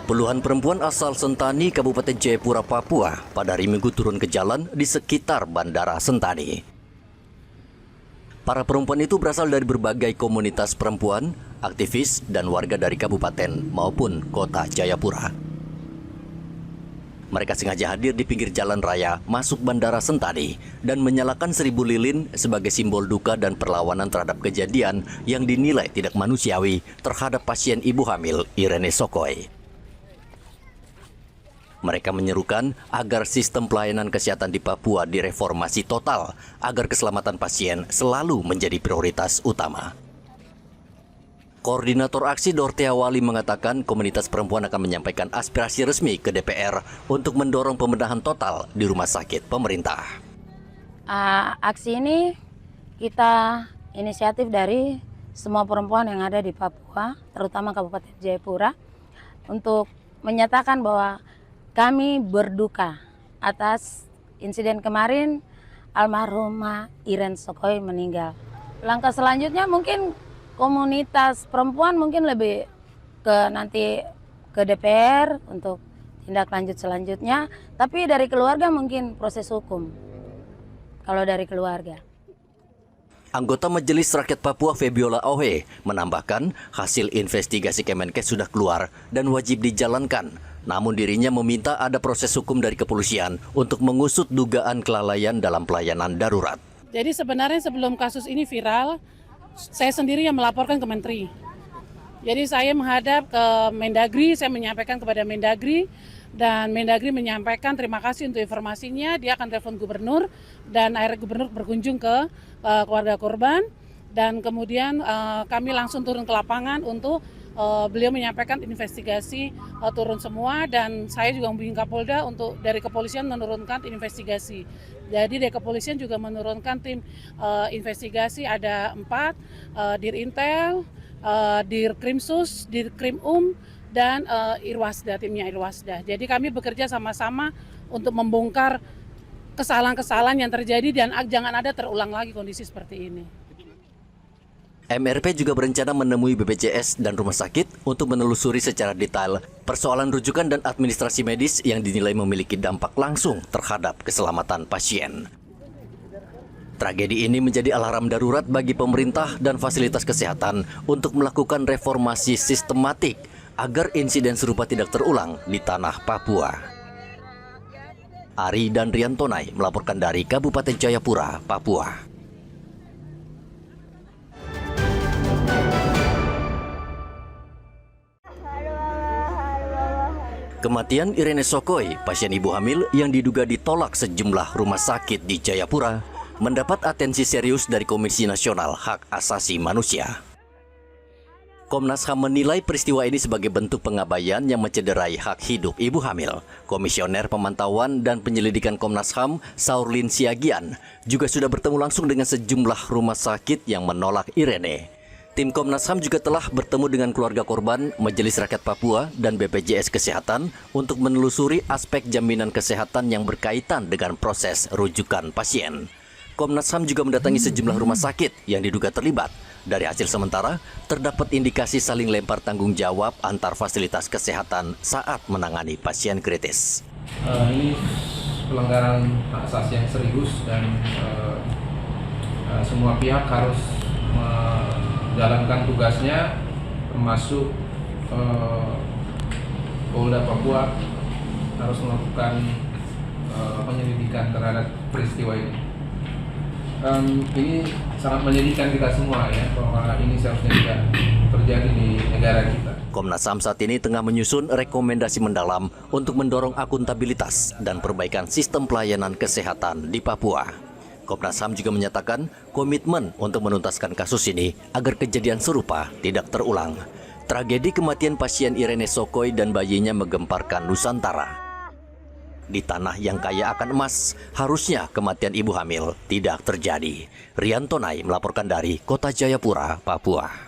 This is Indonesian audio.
Puluhan perempuan asal Sentani, Kabupaten Jayapura, Papua pada hari Minggu turun ke jalan di sekitar Bandara Sentani. Para perempuan itu berasal dari berbagai komunitas perempuan, aktivis, dan warga dari kabupaten maupun kota Jayapura. Mereka sengaja hadir di pinggir jalan raya masuk Bandara Sentani dan menyalakan 1000 lilin sebagai simbol duka dan perlawanan terhadap kejadian yang dinilai tidak manusiawi terhadap pasien ibu hamil Irene Sokoy. Mereka menyerukan agar sistem pelayanan kesehatan di Papua direformasi total agar keselamatan pasien selalu menjadi prioritas utama. Koordinator aksi Dortea Wali mengatakan komunitas perempuan akan menyampaikan aspirasi resmi ke DPR untuk mendorong pembenahan total di rumah sakit pemerintah. Aksi ini kita inisiatif dari semua perempuan yang ada di Papua, terutama Kabupaten Jayapura, untuk menyatakan bahwa kami berduka atas insiden kemarin almarhumah Irene Sokoy meninggal. Langkah selanjutnya mungkin komunitas perempuan mungkin lebih nanti ke DPR untuk tindak lanjut selanjutnya. Tapi dari keluarga mungkin proses hukum, kalau dari keluarga. Anggota Majelis Rakyat Papua Febiola Ohe menambahkan hasil investigasi Kemenkes sudah keluar dan wajib dijalankan. Namun dirinya meminta ada proses hukum dari kepolisian untuk mengusut dugaan kelalaian dalam pelayanan darurat. Jadi sebenarnya sebelum kasus ini viral, saya sendiri yang melaporkan ke Menteri. Jadi saya menghadap ke Mendagri, saya menyampaikan kepada Mendagri, dan Mendagri menyampaikan terima kasih untuk informasinya, dia akan telepon gubernur, dan akhirnya gubernur berkunjung ke keluarga korban, dan kemudian kami langsung turun ke lapangan untuk beliau menyampaikan investigasi turun semua, dan saya juga menghubungi Kapolda untuk dari kepolisian menurunkan investigasi. Jadi dari kepolisian juga menurunkan tim investigasi, ada 4, Dirintel, Dirkrimsus, Dirkrimum, dan Irwasda, timnya Irwasda. Jadi kami bekerja sama-sama untuk membongkar kesalahan-kesalahan yang terjadi dan jangan ada terulang lagi kondisi seperti ini. MRP juga berencana menemui BPJS dan rumah sakit untuk menelusuri secara detail persoalan rujukan dan administrasi medis yang dinilai memiliki dampak langsung terhadap keselamatan pasien. Tragedi ini menjadi alarm darurat bagi pemerintah dan fasilitas kesehatan untuk melakukan reformasi sistematik agar insiden serupa tidak terulang di tanah Papua. Ari dan Riantonai melaporkan dari Kabupaten Jayapura, Papua. Kematian Irene Sokoy, pasien ibu hamil yang diduga ditolak sejumlah rumah sakit di Jayapura, mendapat atensi serius dari Komisi Nasional Hak Asasi Manusia. Komnas HAM menilai peristiwa ini sebagai bentuk pengabaian yang mencederai hak hidup ibu hamil. Komisioner Pemantauan dan Penyelidikan Komnas HAM, Saurlin Siagian, juga sudah bertemu langsung dengan sejumlah rumah sakit yang menolak Irene. Tim Komnas HAM juga telah bertemu dengan keluarga korban, Majelis Rakyat Papua, dan BPJS Kesehatan untuk menelusuri aspek jaminan kesehatan yang berkaitan dengan proses rujukan pasien. Komnas HAM juga mendatangi sejumlah rumah sakit yang diduga terlibat. Dari hasil sementara, terdapat indikasi saling lempar tanggung jawab antar fasilitas kesehatan saat menangani pasien kritis. Ini pelanggaran hak asasi yang serius dan semua pihak harus menjalankan tugasnya, termasuk Polda Papua harus melakukan penyelidikan terhadap peristiwa ini. Ini sangat menyedihkan kita semua ya, bahwa ini seharusnya tidak terjadi di negara kita. Komnas HAM saat ini tengah menyusun rekomendasi mendalam untuk mendorong akuntabilitas dan perbaikan sistem pelayanan kesehatan di Papua. Komnas HAM juga menyatakan komitmen untuk menuntaskan kasus ini agar kejadian serupa tidak terulang. Tragedi kematian pasien Irene Sokoy dan bayinya menggemparkan Nusantara. Di tanah yang kaya akan emas, harusnya kematian ibu hamil tidak terjadi. Riantonai melaporkan dari Kota Jayapura, Papua.